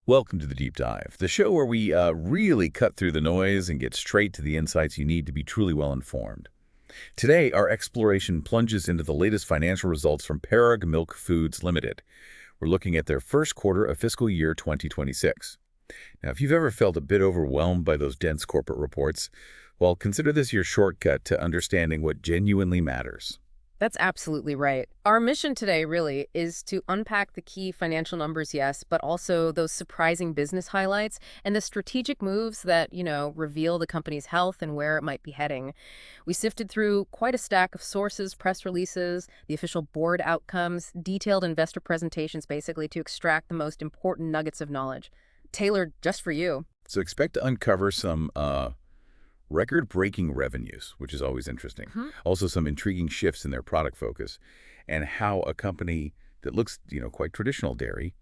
Welcome to the Deep Dive, the show where we really cut through the noise and get straight to the insights you need to be truly well-informed. Today, our exploration plunges into the latest financial results from Parag Milk Foods Ltd. We're looking at their first quarter of fiscal year 2026. Now, if you've ever felt a bit overwhelmed by those dense corporate reports, well, consider this your shortcut to understanding what genuinely matters. That's absolutely right. Our mission today really is to unpack the key financial numbers, yes, but also those surprising business highlights and the strategic moves that, reveal the company's health and where it might be heading. We sifted through quite a stack of sources, press releases, the official board outcomes, detailed investor presentations, basically to extract the most important nuggets of knowledge, tailored just for you. So expect to uncover some record-breaking revenues, which is always interesting. Also, some intriguing shifts in their product focus and how a company that looks, quite traditional dairy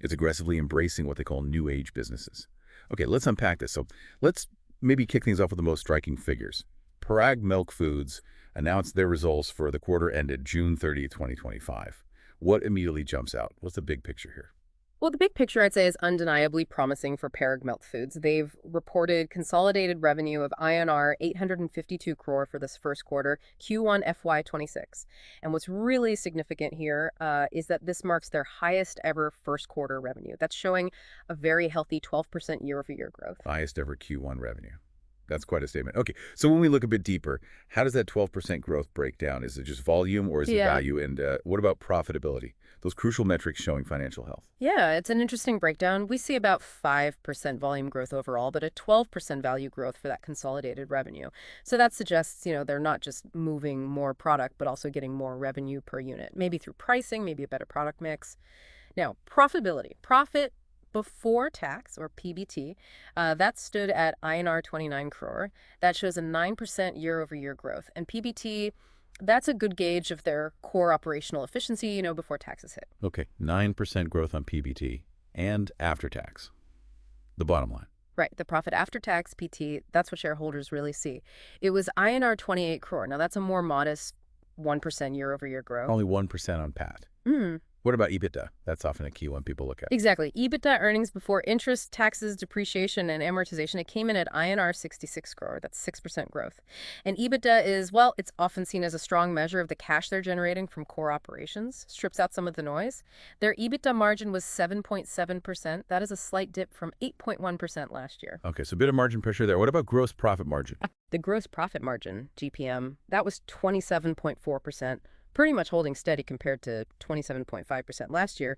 is aggressively embracing what they call new age businesses. Okay, let's unpack this. So let's maybe kick things off with the most striking figures. Parag Milk Foods announced their results for the quarter ended June 30th, 2025. What immediately jumps out? What's the big picture here? Well, the big picture, I'd say, is undeniably promising for Parag Milk Foods. They've reported consolidated revenue of INR 852 crore for this first quarter, Q1 FY26. And what's really significant here is that this marks their highest ever first quarter revenue. That's showing a very healthy 12% year-over-year growth. Highest ever Q1 revenue. That's quite a statement. Okay, so when we look a bit deeper, how does that 12% growth break down? Is it just volume or is it Yeah. value? And what about profitability? Those crucial metrics showing financial health. Yeah, it's an interesting breakdown. We see about 5% volume growth overall, but a 12% value growth for that consolidated revenue. So that suggests, they're not just moving more product, but also getting more revenue per unit, maybe through pricing, maybe a better product mix. Now, profitability. Profit before tax, or PBT, that stood at INR 29 crore. That shows a 9% year-over-year growth. And PBT, that's a good gauge of their core operational efficiency, before taxes hit. Okay, 9% growth on PBT and after tax. The bottom line. Right, the profit after tax, PT, that's what shareholders really see. It was INR 28 crore. Now, that's a more modest 1% year-over-year growth. Only 1% on PAT. Mm. What about EBITDA? That's often a key one people look at. Exactly. EBITDA earnings before interest, taxes, depreciation, and amortization, it came in at INR 66 crore. That's 6% growth. And EBITDA is, well, it's often seen as a strong measure of the cash they're generating from core operations, strips out some of the noise. Their EBITDA margin was 7.7%. That is a slight dip from 8.1% last year. Okay, so a bit of margin pressure there. What about gross profit margin? The gross profit margin, GPM, that was 27.4%. Pretty much holding steady compared to 27.5% last year.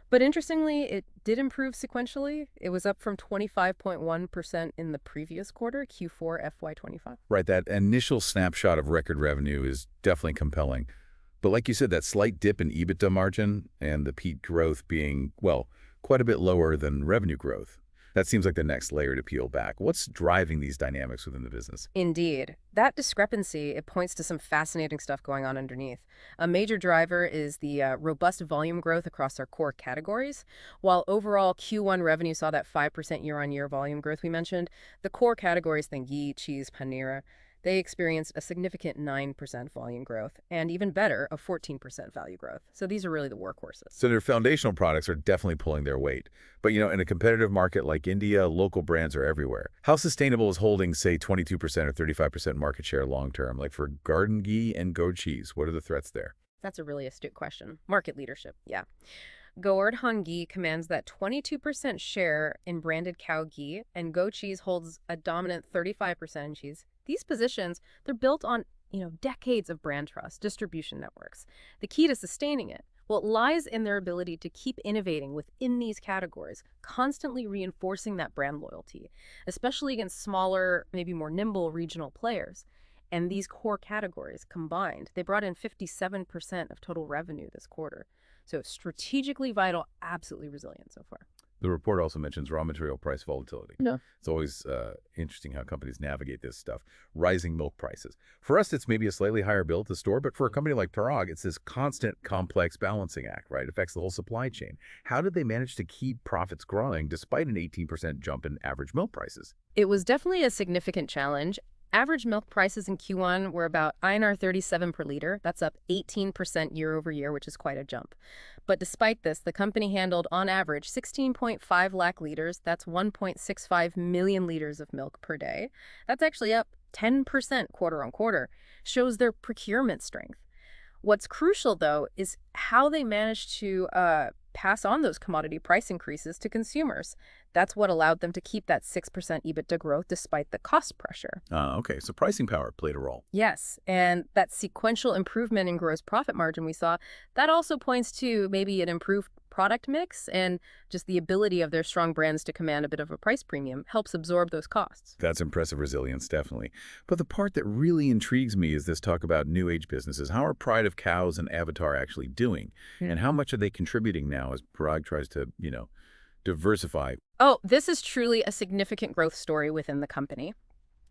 But interestingly, it did improve sequentially. It was up from 25.1% in the previous quarter, Q4 FY25. Right, that initial snapshot of record revenue is definitely compelling. But like you said, that slight dip in EBITDA margin and the peak growth being, well, quite a bit lower than revenue growth. That seems like the next layer to peel back. What's driving these dynamics within the business? Indeed. That discrepancy, it points to some fascinating stuff going on underneath. A major driver is the robust volume growth across our core categories. While overall Q1 revenue saw that 5% year-on-year volume growth we mentioned, the core categories, think ghee, cheese, paneer, they experienced a significant 9% volume growth, and even better, a 14% value growth. So these are really the workhorses. So their foundational products are definitely pulling their weight. But, in a competitive market like India, local brands are everywhere. How sustainable is holding, say, 22% or 35% market share long-term? Like for garden ghee and goat cheese, what are the threats there? That's a really astute question. Market leadership, yeah. Govardhan Ghee commands that 22% share in branded cow ghee, and goat cheese holds a dominant 35% in cheese. These positions, they're built on, decades of brand trust, distribution networks. The key to sustaining it, well, it lies in their ability to keep innovating within these categories, constantly reinforcing that brand loyalty, especially against smaller, maybe more nimble regional players. And these core categories combined, they brought in 57% of total revenue this quarter. So strategically vital, absolutely resilient so far. The report also mentions raw material price volatility. No. It's always interesting how companies navigate this stuff. Rising milk prices. For us, it's maybe a slightly higher bill at the store, but for a company like Parag, it's this constant, complex balancing act, right? It affects the whole supply chain. How did they manage to keep profits growing despite an 18% jump in average milk prices? It was definitely a significant challenge. Average milk prices in Q1 were about INR 37 per liter. That's up 18% year over year, which is quite a jump. But despite this, the company handled, on average, 16.5 lakh liters. That's 1.65 million liters of milk per day. That's actually up 10% quarter on quarter. Shows their procurement strength. What's crucial, though, is how they managed to pass on those commodity price increases to consumers. That's what allowed them to keep that 6% EBITDA growth despite the cost pressure. Okay, so pricing power played a role. Yes, and that sequential improvement in gross profit margin we saw, that also points to maybe an improved product mix and just the ability of their strong brands to command a bit of a price premium helps absorb those costs. That's impressive resilience, definitely. But the part that really intrigues me is this talk about new age businesses. How are Pride of Cows and Avatar actually doing? And how much are they contributing now as Parag tries to, diversify? Oh, this is truly a significant growth story within the company.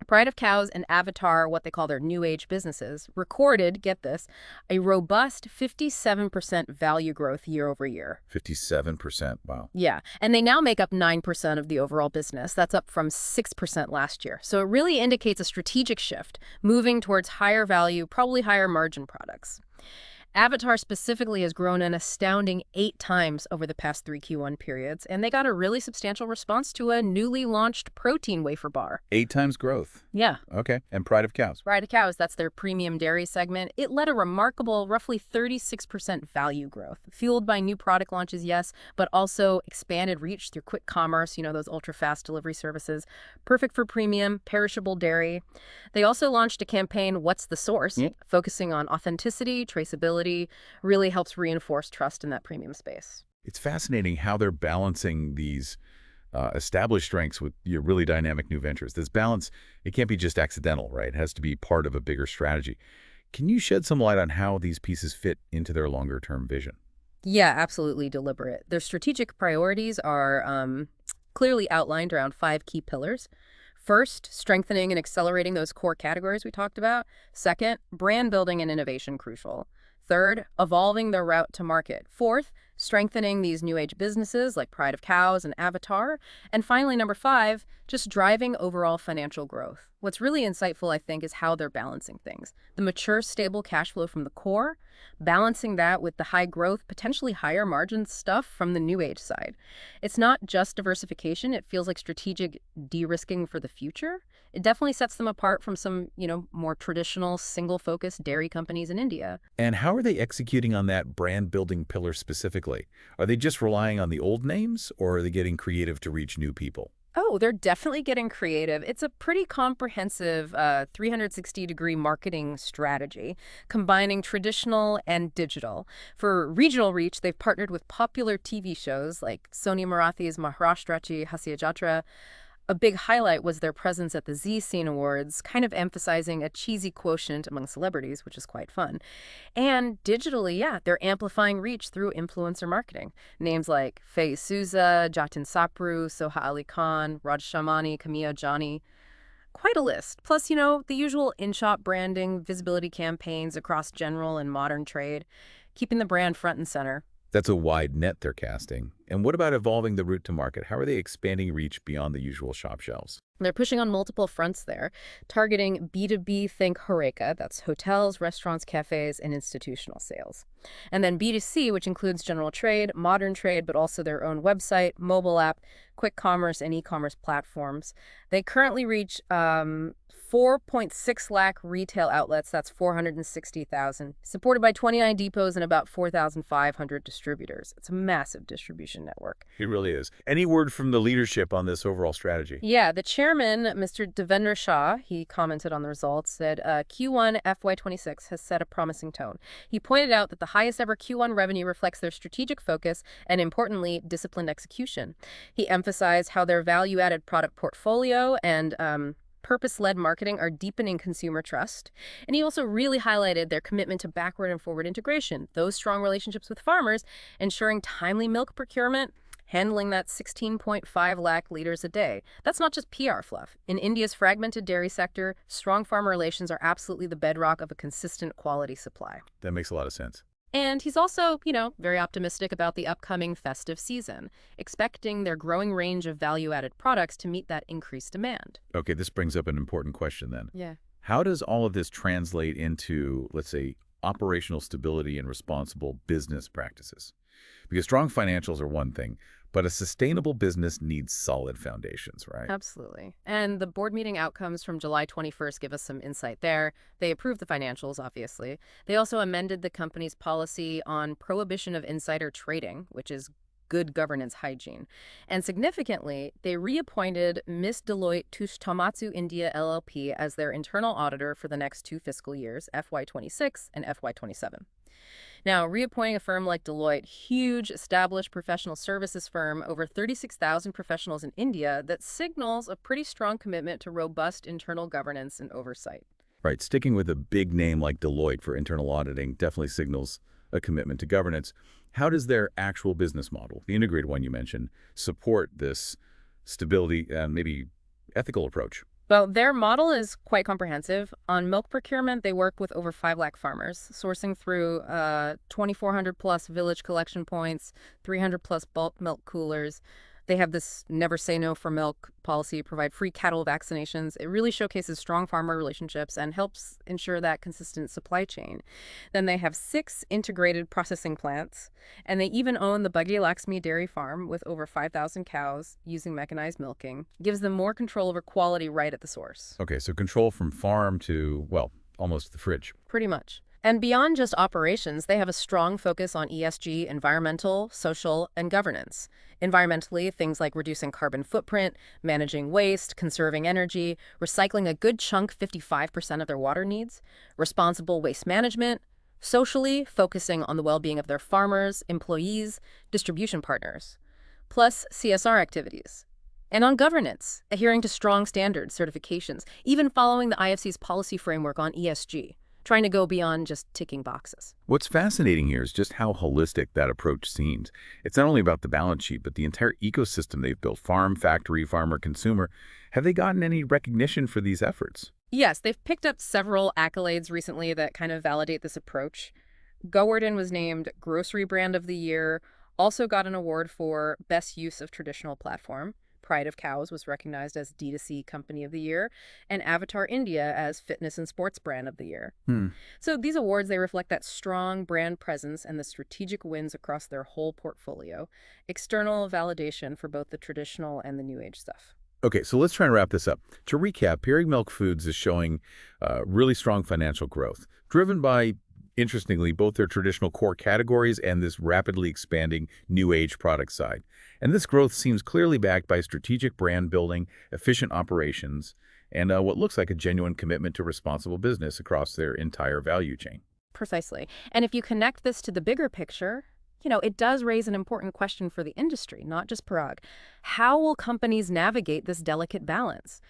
Pride of Cows and Avatar, what they call their new age businesses, recorded, get this, a robust 57% value growth year over year. 57%, wow. Yeah, and they now make up 9% of the overall business. That's up from 6% last year. So it really indicates a strategic shift, moving towards higher value, probably higher margin products. Avatar specifically has grown an astounding 8 times over the past 3 Q1 periods, and they got a really substantial response to a newly launched protein wafer bar. 8 times growth. Yeah. Okay, and Pride of Cows. Pride of Cows, that's their premium dairy segment. It led a remarkable roughly 36% value growth, fueled by new product launches, yes, but also expanded reach through quick commerce, those ultra-fast delivery services. Perfect for premium, perishable dairy. They also launched a campaign, What's the Source?, focusing on authenticity, traceability, really helps reinforce trust in that premium space. It's fascinating how they're balancing these established strengths with your really dynamic new ventures. This balance, it can't be just accidental, right? It has to be part of a bigger strategy. Can you shed some light on how these pieces fit into their longer-term vision? Yeah, absolutely deliberate. Their strategic priorities are clearly outlined around 5 key pillars. First, strengthening and accelerating those core categories we talked about. Second, brand building and innovation crucial. Third, evolving their route to market. Fourth, strengthening these new age businesses like Pride of Cows and Avatar. And finally, number 5, just driving overall financial growth. What's really insightful, I think, is how they're balancing things. The mature, stable cash flow from the core, balancing that with the high growth, potentially higher margin stuff from the new age side. It's not just diversification. It feels like strategic de-risking for the future. It definitely sets them apart from some, more traditional single-focused dairy companies in India. And how are they executing on that brand-building pillar specifically? Are they just relying on the old names, or are they getting creative to reach new people? Oh, they're definitely getting creative. It's a pretty comprehensive 360-degree marketing strategy, combining traditional and digital. For regional reach, they've partnered with popular TV shows like Sonia Marathi's Maharashtrachi Hasya Jatra. A big highlight was their presence at the Zee Scene Awards, kind of emphasizing a cheesy quotient among celebrities, which is quite fun. And digitally, yeah, they're amplifying reach through influencer marketing. Names like Faye Souza, Jatin Sapru, Soha Ali Khan, Raj Shamani, Kamiya Jani. Quite a list. Plus, the usual in-shop branding, visibility campaigns across general and modern trade, keeping the brand front and center. That's a wide net they're casting. And what about evolving the route to market? How are they expanding reach beyond the usual shop shelves? They're pushing on multiple fronts there, targeting B2B, think HoReCa, that's hotels, restaurants, cafes, and institutional sales. And then B2C, which includes general trade, modern trade, but also their own website, mobile app, quick commerce, and e-commerce platforms. They currently reach 4.6 lakh retail outlets, that's 460,000, supported by 29 depots and about 4,500 distributors. It's a massive distribution network. It really is. Any word from the leadership on this overall strategy? Yeah, the chairman, Mr. Devendra Shah, he commented on the results, said Q1 FY26 has set a promising tone. He pointed out that the highest ever Q1 revenue reflects their strategic focus and, importantly, disciplined execution. He emphasized how their value-added product portfolio and purpose-led marketing are deepening consumer trust. And he also really highlighted their commitment to backward and forward integration, those strong relationships with farmers, ensuring timely milk procurement, handling that 16.5 lakh liters a day. That's not just PR fluff. In India's fragmented dairy sector, strong farmer relations are absolutely the bedrock of a consistent quality supply. That makes a lot of sense. And he's also, very optimistic about the upcoming festive season, expecting their growing range of value-added products to meet that increased demand. Okay, this brings up an important question then. Yeah. How does all of this translate into, let's say, operational stability and responsible business practices? Because strong financials are one thing, but a sustainable business needs solid foundations, right? Absolutely. And the board meeting outcomes from July 21st give us some insight there. They approved the financials, obviously. They also amended the company's policy on prohibition of insider trading, which is good governance hygiene. And significantly, they reappointed Miss Deloitte Touche Tomatsu India LLP as their internal auditor for the next 2 fiscal years, FY26 and FY27. Now, reappointing a firm like Deloitte, huge established professional services firm, over 36,000 professionals in India, that signals a pretty strong commitment to robust internal governance and oversight. Right, sticking with a big name like Deloitte for internal auditing definitely signals a commitment to governance. How does their actual business model, the integrated one you mentioned, support this stability and maybe ethical approach? Well, their model is quite comprehensive. On milk procurement, they work with over 5 lakh farmers, sourcing through 2,400 plus village collection points, 300 plus bulk milk coolers. They have this never say no for milk policy, provide free cattle vaccinations. It really showcases strong farmer relationships and helps ensure that consistent supply chain. Then they have 6 integrated processing plants, and they even own the Buggy Laxmi dairy farm with over 5,000 cows using mechanized milking. Gives them more control over quality right at the source. Okay, so control from farm to, well, almost the fridge. Pretty much. And beyond just operations, they have a strong focus on ESG, environmental, social, and governance. Environmentally, things like reducing carbon footprint, managing waste, conserving energy, recycling a good chunk, 55% of their water needs, responsible waste management. Socially, focusing on the well-being of their farmers, employees, distribution partners, plus CSR activities. And on governance, adhering to strong standards, certifications, even following the IFC's policy framework on ESG, trying to go beyond just ticking boxes. What's fascinating here is just how holistic that approach seems. It's not only about the balance sheet, but the entire ecosystem they've built, farm, factory, farmer, consumer. Have they gotten any recognition for these efforts? Yes, they've picked up several accolades recently that kind of validate this approach. Gowardin was named Grocery Brand of the Year, also got an award for Best Use of Traditional Platform. Pride of Cows was recognized as D2C Company of the Year, and Avatar India as Fitness and Sports Brand of the Year. Hmm. So these awards, they reflect that strong brand presence and the strategic wins across their whole portfolio. External validation for both the traditional and the new age stuff. Okay, so let's try and wrap this up. To recap, Parag Milk Foods is showing really strong financial growth, driven by, interestingly, both their traditional core categories and this rapidly expanding new age product side. And this growth seems clearly backed by strategic brand building, efficient operations, and what looks like a genuine commitment to responsible business across their entire value chain. Precisely. And if you connect this to the bigger picture, it does raise an important question for the industry, not just Parag. How will companies navigate this delicate balance,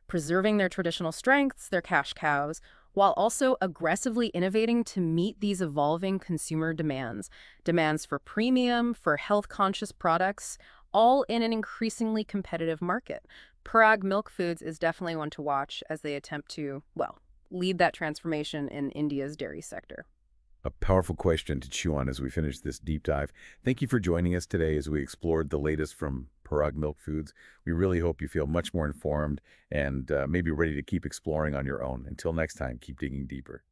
preserving their traditional strengths, their cash cows, while also aggressively innovating to meet these evolving consumer demands? Demands for premium, for health-conscious products, all in an increasingly competitive market. Parag Milk Foods is definitely one to watch as they attempt to, well, lead that transformation in India's dairy sector. A powerful question to chew on as we finish this deep dive. Thank you for joining us today as we explored the latest from Parag Milk Foods. We really hope you feel much more informed and maybe ready to keep exploring on your own. Until next time, keep digging deeper.